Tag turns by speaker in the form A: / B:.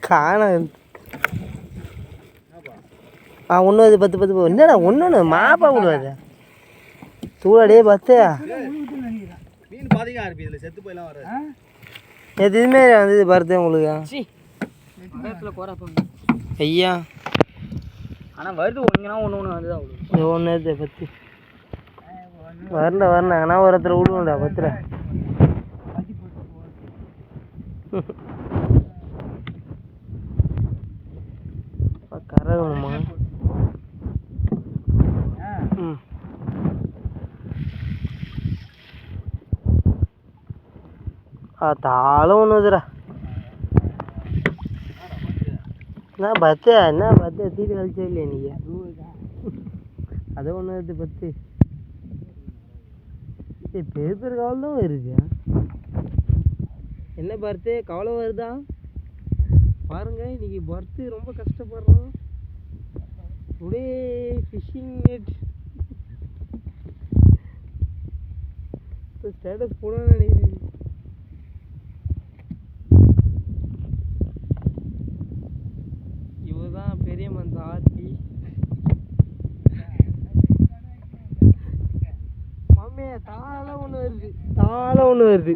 A: காண ஒன்று அது 10 10 என்னடா ஒன்று மாப்பா விடுவாது சூடாடியே பார்த்து
B: மீன் பாதிக்கா இருப்பி இதில் செத்து போயெல்லாம் வராது.
A: எதுவுமே வந்து பருத்து உங்களுக்கு ஐயா
C: ஆனால் வருது ஒன்றுனா ஒன்று வந்துதான் விடுது.
A: ஒன்று 10 வரல ஆனால் ஒரு இடத்துல விடுவோம்டா 10 கரகணுமா ம் தாளம் ஒன்று வந்துடா என்ன பத்து தீட்டு கழிச்சே இல்லையா நீங்கள் அதை ஒன்று 10 பெரிய பெரிய கவலை தான் வருது என்ன பர்த்து கவலை வருதா பாருங்க இன்னைக்கு பர்த்து ரொம்ப கஷ்டப்படுறோம் டுடே ஃபிஷிங் நெட் ஸ்டேட்டஸ் போடணும்னு நினைக்கிறேன் இவதான் பெரிய மந்த ஆர்த்தி மாமே தாளம் ஒன்று வருது